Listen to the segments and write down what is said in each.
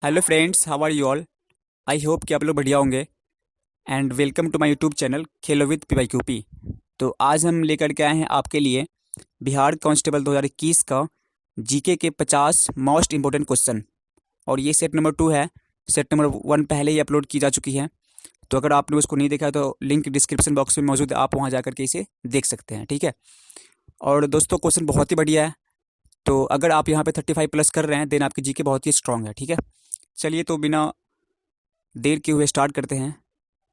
Hello friends, how are you all. I hope कि आप लोग बढ़िया होंगे। And welcome to my YouTube channel Khelo with PYQP। तो आज हम लेकर के आए हैं आपके लिए बिहार कांस्टेबल 2021 का जीके के 50 मोस्ट इंपॉर्टेंट क्वेश्चन। और ये सेट नंबर 2 है। सेट नंबर 1 पहले ही अपलोड की जा चुकी है। तो अगर आपने उसको नहीं देखा है तो लिंक डिस्क्रिप्शन बॉक्स में मौजूद है, आप वहाँ जा करके इसे देख सकते हैं। ठीक है। और दोस्तों, क्वेश्चन बहुत ही बढ़िया है। तो अगर आप यहाँ पे 35 प्लस कर रहे हैं देन आपकी जीके बहुत ही स्ट्रांग है। ठीक है। चलिए, तो बिना देर किए हुए स्टार्ट करते हैं।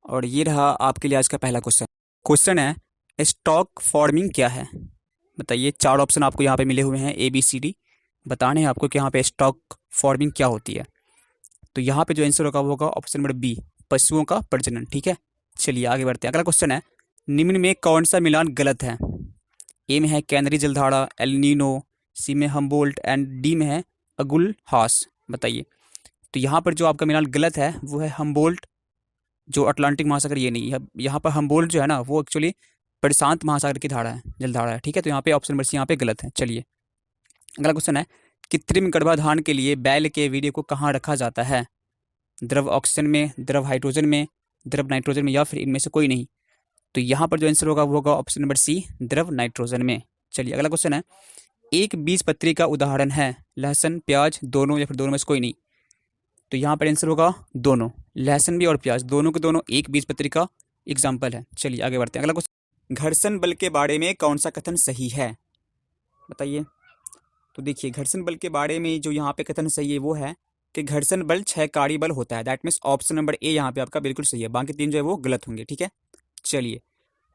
और ये रहा आपके लिए आज का पहला क्वेश्चन। क्वेश्चन है, स्टॉक फॉर्मिंग क्या है? बताइए। 4 ऑप्शन आपको यहाँ पे मिले हुए हैं, ABCD। बताने हैं आपको कि यहाँ पे स्टॉक फॉर्मिंग क्या होती है। तो यहाँ पे जो आंसर होगा वो होगा ऑप्शन नंबर बी, पशुओं का प्रजनन। ठीक है। चलिए आगे बढ़ते हैं। अगला क्वेश्चन है, निम्न में कौन सा मिलान गलत है? ए में है कैनरी जलधारा, एल नीनो, सी में हम्बोल्ट एंड डी में है अगुल हास। बताइए। तो यहाँ पर जो आपका मिलान गलत है वो है हम्बोल्ट, जो अटलांटिक महासागर ये नहीं है। यहाँ पर हम्बोल्ट जो है ना वो एक्चुअली प्रशांत महासागर की धारा है, जलधारा है। ठीक है। तो यहाँ पे ऑप्शन नंबर सी यहाँ पे गलत है। चलिए अगला क्वेश्चन है, कृत्रिम गर्भाधान के लिए बैल के वीर्य को कहाँ रखा जाता है? द्रव ऑक्सीजन में, द्रव हाइड्रोजन में, द्रव नाइट्रोजन में, या फिर इनमें से कोई नहीं। तो यहाँ पर जो आंसर होगा वो होगा ऑप्शन नंबर सी, द्रव नाइट्रोजन में। चलिए अगला क्वेश्चन है, एक बीजपत्री का उदाहरण है लहसुन, प्याज, दोनों या फिर दोनों में से कोई नहीं। तो यहाँ पर आंसर होगा दोनों, लहसुन भी और प्याज दोनों के दोनों एक बीजपत्री का एग्जाम्पल है। चलिए आगे बढ़ते हैं। अगला क्वेश्चन, घर्षण बल के बारे में कौन सा कथन सही है? बताइए। तो देखिए, घर्षण बल के बारे में जो यहाँ पे कथन सही है वो है कि घर्षण बल क्षयकारी बल होता है। That means option number A यहाँ पे आपका बिल्कुल सही है, बाकी 3 जो है वो गलत होंगे। ठीक है। चलिए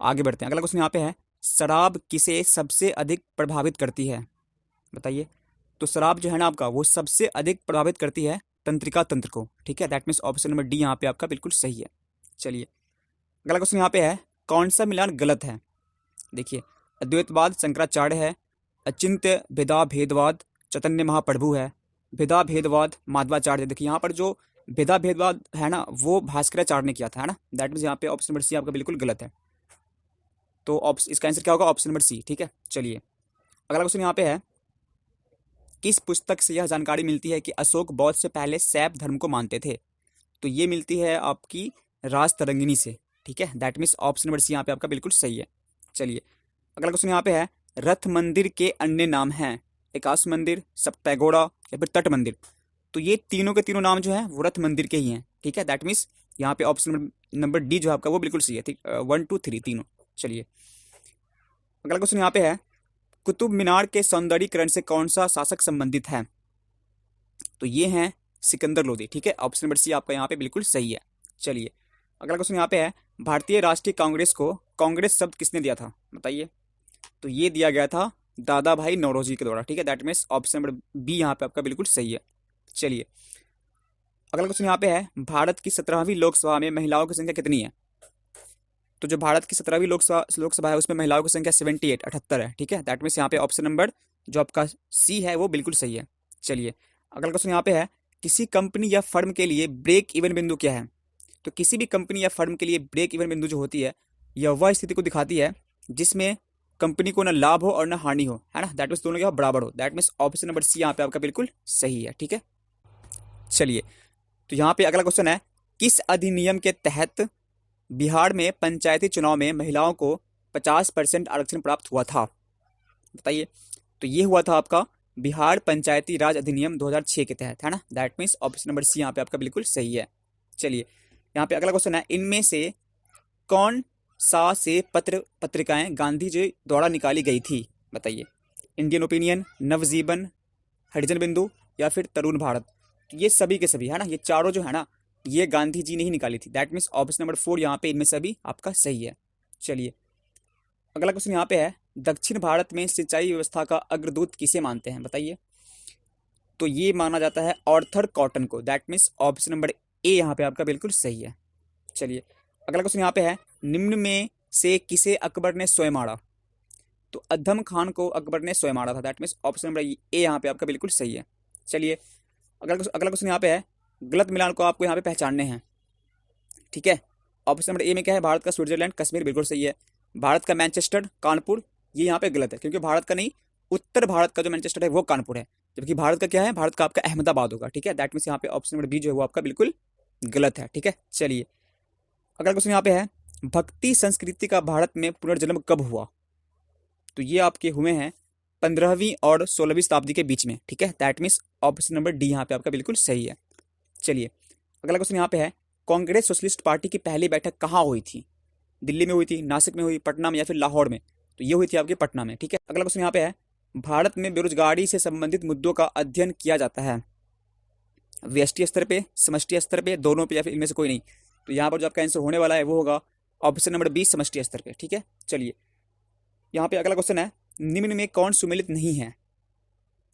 आगे बढ़ते हैं। अगला क्वेश्चन यहाँ पे है, शराब किसे सबसे अधिक प्रभावित करती है? बताइए। तो शराब जो है ना आपका वो सबसे अधिक प्रभावित करती है तंत्रिका तंत्र को। ठीक है। That means option number D यहाँ पे आपका बिल्कुल सही है। चलिए अगला क्वेश्चन यहाँ पे है, कौन सा मिलान गलत है? देखिए, अद्वैतवाद शंकराचार्य है, अचिंत्य भेदा भेदवाद चैतन्य महाप्रभु है, भेदा भेदवाद माधवाचार्य। देखिए यहाँ पर जो भेदा भेदवाद है ना वो भास्कराचार्य ने किया था, है ना। दैट मीन्स यहाँ पे ऑप्शन नंबर सी आपका बिल्कुल गलत है। तो ऑप्शन इसका आंसर क्या होगा? Option number C. ठीक है। चलिए अगला क्वेश्चन यहाँ पे है, किस पुस्तक से यह जानकारी मिलती है कि अशोक बौद्ध से पहले शैव धर्म को मानते थे? तो ये मिलती है आपकी राज तरंगिणी से। ठीक है। That means option number C यहाँ पे आपका बिल्कुल सही है। चलिए अगला क्वेश्चन यहाँ पे है, रथ मंदिर के अन्य नाम हैं एकाश मंदिर, सप्तैगोड़ा या फिर तट मंदिर। तो ये तीनों के तीनों नाम जो है वो रथ मंदिर के ही हैं। ठीक है। दैट मीन्स यहाँ पे ऑप्शन नंबर डी जो है आपका वो बिल्कुल सही है। ठीक, 1 2 3 तीनों। चलिए अगला क्वेश्चन यहाँ पे है, कुतुब मीनार के सौंदर्यीकरण से कौन सा शासक संबंधित है? तो ये हैं सिकंदर लोधी। ठीक है। ऑप्शन नंबर सी आपका यहाँ पे बिल्कुल सही है। चलिए अगला क्वेश्चन यहाँ पे है, भारतीय राष्ट्रीय कांग्रेस को कांग्रेस शब्द किसने दिया था? बताइए। तो ये दिया गया था दादा भाई नौरोजी के द्वारा। ठीक है। That means option number B यहाँ पे आपका बिल्कुल सही है। चलिए अगला क्वेश्चन यहाँ पे है, भारत की 17वीं लोकसभा में महिलाओं की संख्या कितनी है? तो जो भारत की 17वीं लोकसभा है उसमें महिलाओं की संख्या 78 78 है। ठीक है। दैट मीन्स यहाँ पे ऑप्शन नंबर जो आपका सी है वो बिल्कुल सही है। चलिए अगला क्वेश्चन यहाँ पे है, किसी कंपनी या फर्म के लिए ब्रेक इवन बिंदु क्या है? तो किसी भी कंपनी या फर्म के लिए ब्रेक इवन बिंदु जो होती है यह वह स्थिति को दिखाती है जिसमें कंपनी को ना लाभ हो और ना हानि हो, है ना। दैट मीन्स दोनों क्या बराबर हो। That means option number C यहाँ पे आपका बिल्कुल सही है। ठीक है। चलिए तो यहाँ पे अगला क्वेश्चन है, किस अधिनियम के तहत बिहार में पंचायती चुनाव में महिलाओं को 50% आरक्षण प्राप्त हुआ था? बताइए। तो ये हुआ था आपका बिहार पंचायती राज अधिनियम 2006 के तहत, है ना। That means option number C यहाँ पे आपका बिल्कुल सही है। चलिए यहाँ पे अगला क्वेश्चन है, इनमें से कौन सा से पत्रिकाएं गांधी जी द्वारा निकाली गई थी? बताइए। इंडियन ओपिनियन, नवजीवन, हरिजन बिंदु या फिर तरुण भारत। तो ये सभी के सभी, है ना, ये चारों जो है ना ये गांधी जी ने ही निकाली थी। दैट मीन्स ऑप्शन नंबर 4 यहाँ पे इनमें सभी आपका सही है। चलिए अगला क्वेश्चन यहाँ पे है, दक्षिण भारत में सिंचाई व्यवस्था का अग्रदूत किसे मानते हैं? बताइए। तो ये माना जाता है आर्थर कॉटन को। That means option number A यहाँ पे आपका बिल्कुल सही है। चलिए अगला क्वेश्चन यहाँ पे है, निम्न में से किसे अकबर ने स्वयं मारा? तो अधम खान को अकबर ने स्वयं मारा था। That means option number A यहाँ पे आपका बिल्कुल सही है। चलिए अगला क्वेश्चन यहाँ पे है, गलत मिलान को आपको यहाँ पे पहचानने हैं। ठीक है। ऑप्शन नंबर ए में क्या है, भारत का स्विट्जरलैंड कश्मीर बिल्कुल सही है। भारत का मैनचेस्टर कानपुर ये यहाँ पे गलत है, क्योंकि भारत का नहीं, उत्तर भारत का जो मैनचेस्टर है वो कानपुर है। जबकि भारत का क्या है, भारत का आपका अहमदाबाद होगा। ठीक है, दैट मीन्स यहाँ पे ऑप्शन नंबर बी जो है वो आपका बिल्कुल गलत है। ठीक है, चलिए अगला क्वेश्चन यहाँ पे है, भक्ति संस्कृति का भारत में पुनर्जन्म कब हुआ? तो ये आपके हुए हैं 15वीं और 16वीं शताब्दी के बीच में। ठीक है, that means option number D यहाँ पे आपका बिल्कुल सही है। चलिए अगला क्वेश्चन यहाँ पे है, कांग्रेस सोशलिस्ट पार्टी की पहली बैठक कहाँ हुई थी? दिल्ली में हुई थी, नासिक में हुई, पटना में या फिर लाहौर में? तो ये हुई थी आपके पटना में। ठीक है, अगला क्वेश्चन यहाँ पे है, भारत में बेरोजगारी से संबंधित मुद्दों का अध्ययन किया जाता है व्यष्टि स्तर पे, समष्टि स्तर पे, दोनों पे, या फिर इनमें से कोई नहीं? तो यहाँ पर जो आपका आंसर होने वाला है वो होगा ऑप्शन नंबर बी, समष्टि स्तर पे। ठीक है, चलिए यहाँ पे अगला क्वेश्चन है, निम्न में कौन सुमेलित नहीं है?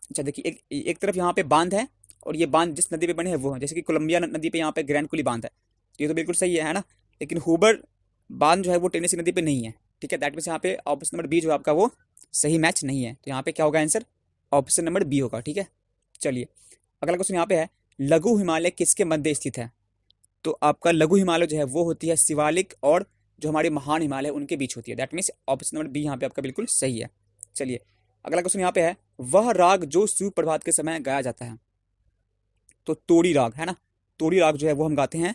अच्छा देखिए, एक तरफ यहाँ पे बांध है और ये बांध जिस नदी पे बने हैं वो है, जैसे कि कोलंबिया नदी पे यहाँ पे ग्रैंड कुली बांध है, तो ये तो बिल्कुल सही है ना। लेकिन हुबर बांध जो है वो टेनेसी नदी पे नहीं है। ठीक है, दैट मीन्स यहाँ पे ऑप्शन नंबर बी जो है आपका वो सही मैच नहीं है। तो यहाँ पे क्या होगा आंसर? ऑप्शन नंबर बी होगा। ठीक है, चलिए अगला क्वेश्चन यहाँ पे है, लघु हिमालय किसके मध्य स्थित है? तो आपका लघु हिमालय जो है वो होती है शिवालिक और जो हमारे महान हिमालय उनके बीच होती है। That means option number B यहाँ पे आपका बिल्कुल सही है। चलिए अगला क्वेश्चन यहाँ पे है, वह राग जो सुप्रभात के समय गाया जाता है? तो तोड़ी राग है ना, तोड़ी राग जो है वो हम गाते हैं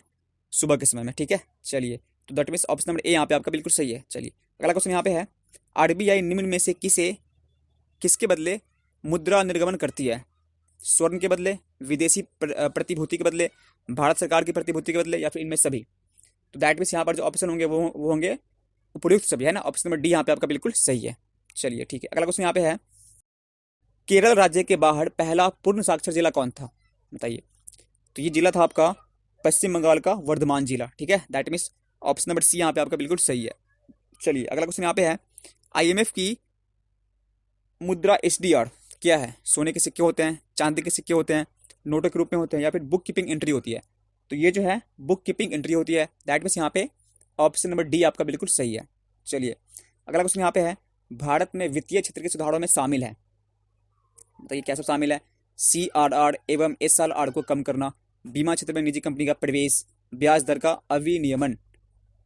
सुबह के समय में। ठीक है, चलिए तो that means option number A यहाँ पे आपका बिल्कुल सही है। चलिए अगला क्वेश्चन यहाँ पे है, आरबीआई निम्न में से किसके बदले मुद्रा निर्गमन करती है? स्वर्ण के बदले, विदेशी प्रतिभूति के बदले, भारत सरकार की प्रतिभूति के बदले, या फिर इनमें सभी? तो दैट मीन्स यहाँ पर जो ऑप्शन होंगे वो होंगे उपयुक्त सभी, है ना। ऑप्शन नंबर डी यहाँ पे आपका बिल्कुल सही है। चलिए ठीक है, अगला क्वेश्चन यहाँ पे है, केरल राज्य के बाहर पहला पूर्ण साक्षर जिला कौन था? बताइए। तो ये जिला था आपका पश्चिम बंगाल का वर्धमान जिला। ठीक है, that means option number C यहाँ पे आपका बिल्कुल सही है। चलिए अगला क्वेश्चन यहाँ पे है, आईएमएफ की मुद्रा एसडीआर क्या है? सोने के सिक्के होते हैं, चांदी के सिक्के होते हैं, नोटों के रूप में होते हैं, या फिर बुक कीपिंग एंट्री होती है? तो ये जो है बुक कीपिंग एंट्री होती है। दैट मीन्स यहाँ पे ऑप्शन नंबर डी आपका बिल्कुल सही है। चलिए अगला क्वेश्चन यहाँ पे है, भारत में वित्तीय क्षेत्र के सुधारों में शामिल है? बताइए क्या सब शामिल है? सीआरआर एवं एसआरआर को कम करना, बीमा क्षेत्र में निजी कंपनी का प्रवेश, ब्याज दर का अविनियमन।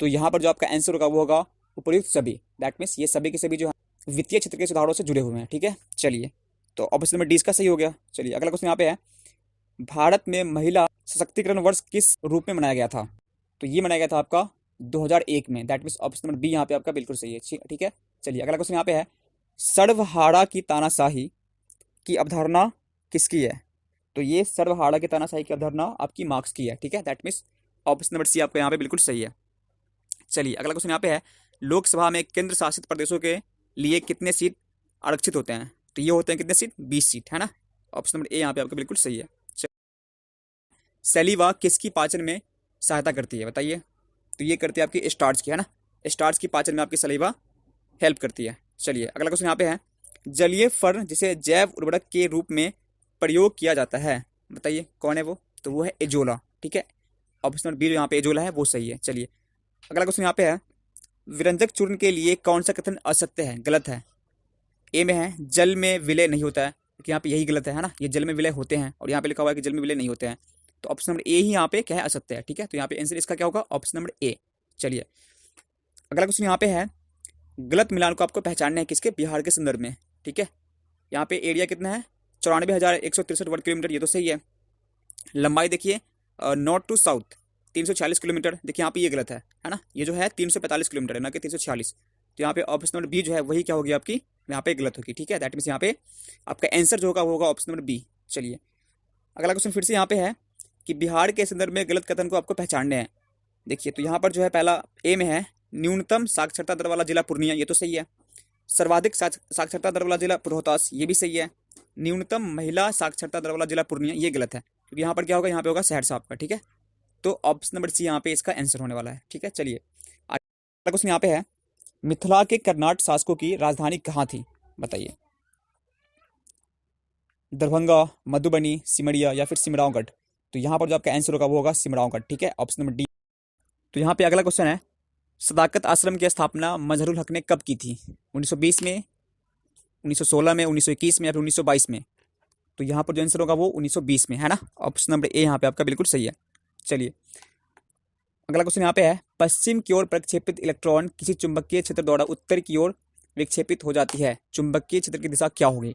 तो यहाँ पर जो आपका आंसर होगा वो होगा उपयुक्त सभी। दैट मीन्स ये सभी के सभी जो है वित्तीय क्षेत्र के सुधारों से जुड़े हुए हैं। ठीक है, चलिए तो ऑप्शन नंबर डी इसका सही हो गया। चलिए अगला क्वेश्चन यहाँ पे है, भारत में महिला सशक्तिकरण वर्ष किस रूप में मनाया गया था? तो ये मनाया गया था आपका 2001 में। That means option number B यहाँ पे आपका बिल्कुल सही है। ठीक है, चलिए अगला क्वेश्चन यहाँ पे है, सर्वहारा की तानाशाही की अवधारणा किसकी है? तो ये सर्वहारा की तानाशाही की अवधारणा आपकी मार्क्स की है। ठीक है, that means option number C आपका यहाँ पे बिल्कुल सही है। चलिए अगला क्वेश्चन यहाँ पे है, लोकसभा में केंद्र शासित प्रदेशों के लिए कितने सीट आरक्षित होते हैं? तो ये होते हैं कितने सीट? 20 सीट, है ना। ऑप्शन नंबर ए यहाँ पे आपका बिल्कुल सही है। सलीवा किसकी पाचन में सहायता करती है? बताइए। तो ये करती है आपकी स्टार्च की, है ना। स्टार्च की पाचन में आपकी सलीवा हेल्प करती है। चलिए अगला क्वेश्चन यहाँ पे है, जलीय फर्न जिसे जैव उर्वरक के रूप में प्रयोग किया जाता है, बताइए कौन है वो? तो वो है एजोला। ठीक है, ऑप्शन नंबर बी यहाँ पे एजोला है वो सही है। चलिए अगला क्वेश्चन यहाँ पे है, विरंजक चूर्ण के लिए कौन सा कथन असत्य है, गलत है? ए में है जल में विलय नहीं होता है, क्योंकि यहाँ पे यही गलत है ना। ये जल में विलय होते हैं और यहाँ पे लिखा हुआ है कि जल में विलय नहीं होते हैं। तो ऑप्शन नंबर ए ही यहाँ पे क्या है? असत्य है। ठीक है, तो यहाँ पे आंसर इसका क्या होगा? Option number A. चलिए अगला क्वेश्चन यहाँ पे है, गलत मिलान को आपको पहचानना है किसके? बिहार के संदर्भ में। ठीक है, यहाँ पे एरिया कितना है? 94,163 वर्ग किलोमीटर, ये तो सही है। लंबाई देखिए नॉर्थ टू साउथ 346 किलोमीटर, देखिए यहाँ पे ये गलत है ना। ये जो है 345 किलोमीटर है ना कि 346। तो यहाँ पे ऑप्शन नंबर बी जो है वही क्या होगी आपकी? यहाँ पे गलत होगी। ठीक है, दैट मीन्स यहाँ पे आपका आंसर जो होगा वो होगा ऑप्शन नंबर बी। चलिए अगला क्वेश्चन फिर से यहाँ पे है कि बिहार के संदर्भ में गलत कथन को आपको पहचानने हैं। देखिए तो यहाँ पर जो है पहला ए में है, न्यूनतम साक्षरता दर वाला जिला पूर्णिया, ये तो सही है। सर्वाधिक साक्षरता दर वाला जिला रोहतास, ये भी सही है। न्यूनतम महिला साक्षरता दर वाला जिला पूर्णिया, ये गलत है, क्योंकि यहाँ पर क्या होगा? यहाँ पे होगा सहरसा आपका। ठीक है, तो ऑप्शन नंबर सी यहाँ पे इसका आंसर होने वाला है। ठीक है, चलिए अगला क्वेश्चन यहाँ पे है, मिथिला के कर्नाट शासकों की राजधानी कहाँ थी? बताइए। दरभंगा, मधुबनी, सिमरिया या फिर सिमरावगढ़? तो यहाँ पर जो आपका आंसर होगा वो होगा सिमरावगढ़। ठीक है, ऑप्शन नंबर डी। तो यहाँ पे अगला क्वेश्चन है, सदाकत आश्रम की स्थापना मजहरुल हक ने कब की थी? 1920 में, 1916 में, 1921 में या फिर 1922 में? तो यहाँ पर जो आंसर होगा वो 1920 में, है ना। ऑप्शन नंबर ए यहाँ पे आपका बिल्कुल सही है। चलिए अगला क्वेश्चन यहाँ पे है, पश्चिम की ओर प्रक्षेपित इलेक्ट्रॉन किसी चुंबकीय क्षेत्र द्वारा उत्तर की ओर विक्षेपित हो जाती है, चुंबकीय क्षेत्र की दिशा क्या होगी?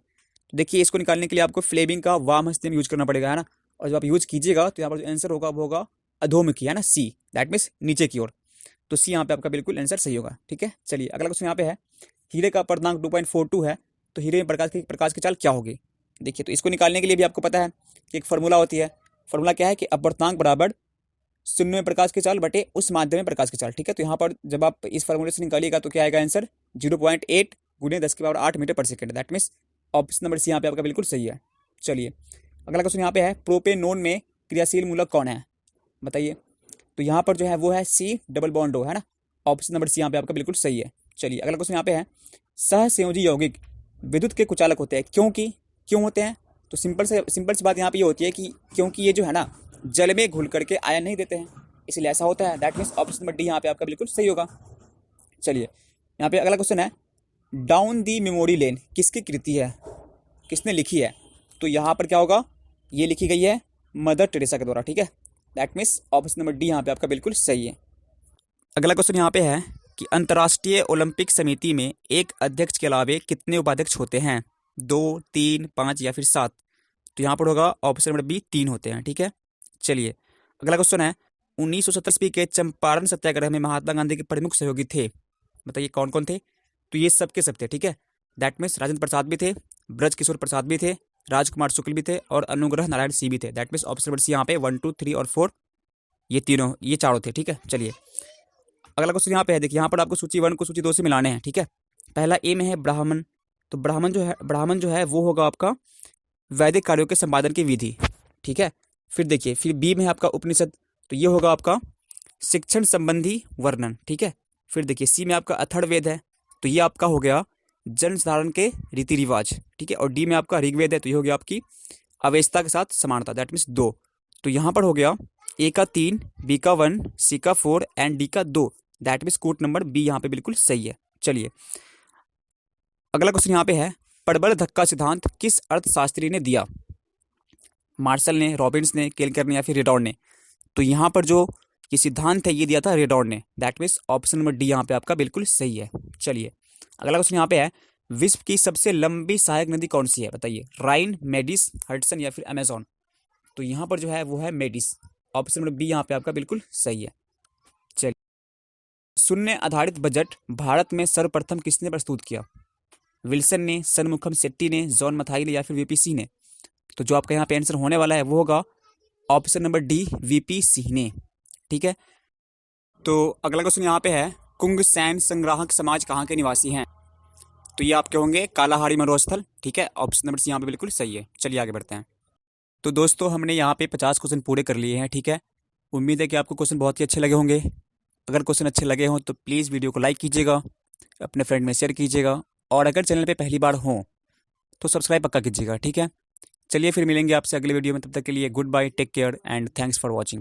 तो देखिए इसको निकालने के लिए आपको फ्लेमिंग का वाम हस्त नियम यूज करना पड़ेगा, है ना। और जब आप यूज कीजिएगा तो यहाँ पर जो आंसर होगा वो होगा अधोमुखी, है ना, सी, दैट मीन्स नीचे की ओर। तो सी यहाँ पे आपका बिल्कुल आंसर सही होगा। ठीक है, चलिए अगला क्वेश्चन यहाँ पे है, हीरे का अपर्णांक 2.42 है, तो हीरे में प्रकाश की चाल क्या होगी। देखिए तो इसको निकालने के लिए भी आपको पता है कि एक फार्मूला होती है। फार्मूला क्या है कि अपर्णांक बराबर शून्य में प्रकाश की चाल बटे उस माध्यम में प्रकाश की चाल। ठीक है, तो यहाँ पर जब आप इस फार्मूले से निकालिएगा तो क्या आएगा आंसर 0.8 गुने 10⁻8 मीटर पर second, that means option number C यहाँ पे आपका बिल्कुल सही है। चलिए अगला क्वेश्चन यहाँ पे है, प्रोपेनोन में क्रियाशील मूलक कौन है, बताइए। तो यहाँ पर जो है वो है सी डबल बॉन्ड O, है ना। ऑप्शन नंबर सी यहाँ पे आपका बिल्कुल सही है। चलिए अगला क्वेश्चन यहाँ पे है, सहसंयोजी यौगिक विद्युत के कुचालक होते हैं, क्यों होते हैं। तो सिंपल सी बात यहाँ पे ये होती है कि क्योंकि ये जो है ना जल में घुल करके आयन नहीं देते हैं, इसलिए ऐसा होता है, that means option number D यहाँ पे आपका बिल्कुल सही होगा। चलिए यहाँ पे अगला क्वेश्चन है, डाउन दी मेमोरी लेन किसकी कृति है, किसने लिखी है। तो यहाँ पर क्या होगा, ये लिखी गई है मदर टेरेसा के द्वारा। ठीक है, that means option number D यहाँ पे आपका बिल्कुल सही है। अगला क्वेश्चन यहाँ पे है कि अंतर्राष्ट्रीय ओलंपिक समिति में एक अध्यक्ष के अलावे कितने उपाध्यक्ष होते हैं, 2, 3, 5 या फिर 7। तो यहाँ पर होगा ऑप्शन नंबर बी 3 होते हैं। ठीक है, चलिए अगला क्वेश्चन है, 1970 ईस्वी के चंपारण सत्याग्रह में महात्मा गांधी के प्रमुख सहयोगी थे, बताइए कौन कौन थे। तो ये सबके सब थे। ठीक है, दैट मीन्स राजेंद्र प्रसाद भी थे, ब्रज किशोर प्रसाद भी थे, राजकुमार शुक्ल भी थे और अनुग्रह नारायण सी भी थे, that means option number C यहाँ पे 1, 2, 3 और 4 ये चारों थे। ठीक है, चलिए अगला क्वेश्चन यहाँ पे है, देखिए यहाँ पर आपको सूची 1 को सूची 2 से मिलाने हैं। ठीक है, पहला ए में है ब्राह्मण, तो ब्राह्मण जो है वो होगा आपका वैदिक कार्यों के संपादन की विधि। ठीक है, फिर देखिए फिर बी में है आपका उपनिषद, तो ये होगा आपका शिक्षण संबंधी वर्णन। ठीक है, फिर देखिए सी में आपका अथर्ववेद है, तो ये आपका हो गया जन साधारण के रीति रिवाज। ठीक है, और डी में आपका ऋग्वेद है, तो ये हो गया आपकी अवेस्ता के साथ समानता, दैट मीन्स 2। तो यहाँ पर हो गया ए का 3, बी का 1, सी का 4 एंड डी का 2, that means quote number B यहाँ पे बिल्कुल सही है। चलिए अगला क्वेश्चन यहाँ पे है, प्रबल धक्का सिद्धांत किस अर्थशास्त्री ने दिया, मार्शल ने, रॉबिन्स ने, केलकर ने या फिर रेडॉन ने। तो यहाँ पर जो ये सिद्धांत है ये दिया था रेडॉन ने, that means option number D यहाँ पे आपका बिल्कुल सही है। चलिए अगला क्वेश्चन यहाँ पे है, विश्व की सबसे लंबी सहायक नदी कौन सी है, बताइए। राइन, मेडिस, हडसन या फिर अमेजोन। तो यहाँ पर जो है वो है मेडिस, ऑप्शन नंबर बी यहाँ पे आपका बिल्कुल सही है। चलिए शून्य आधारित बजट भारत में सर्वप्रथम किसने प्रस्तुत किया, विल्सन ने, सनमुखम शेट्टी ने, जॉन मथाई ने या फिर वीपी सिंह ने। तो जो आपका यहाँ पे आंसर होने वाला है वो होगा option number D VP Singh ने। ठीक है, तो अगला क्वेश्चन यहाँ पे है, कुंग सैन संग्राहक समाज कहाँ के निवासी हैं। तो ये आपके होंगे कालाहारी मरुस्थल। ठीक है, ऑप्शन नंबर सी यहाँ पे बिल्कुल सही है। चलिए आगे बढ़ते हैं। तो दोस्तों हमने यहाँ पे 50 क्वेश्चन पूरे कर लिए हैं। ठीक है, उम्मीद है कि आपको क्वेश्चन बहुत ही अच्छे लगे होंगे। अगर क्वेश्चन अच्छे लगे हों तो प्लीज़ वीडियो को लाइक कीजिएगा, अपने फ्रेंड में शेयर कीजिएगा और अगर चैनल पे पहली बार हो तो सब्सक्राइब पक्का कीजिएगा। ठीक है, चलिए फिर मिलेंगे आपसे अगले वीडियो में, तब तक के लिए goodbye, take care and thanks for watching.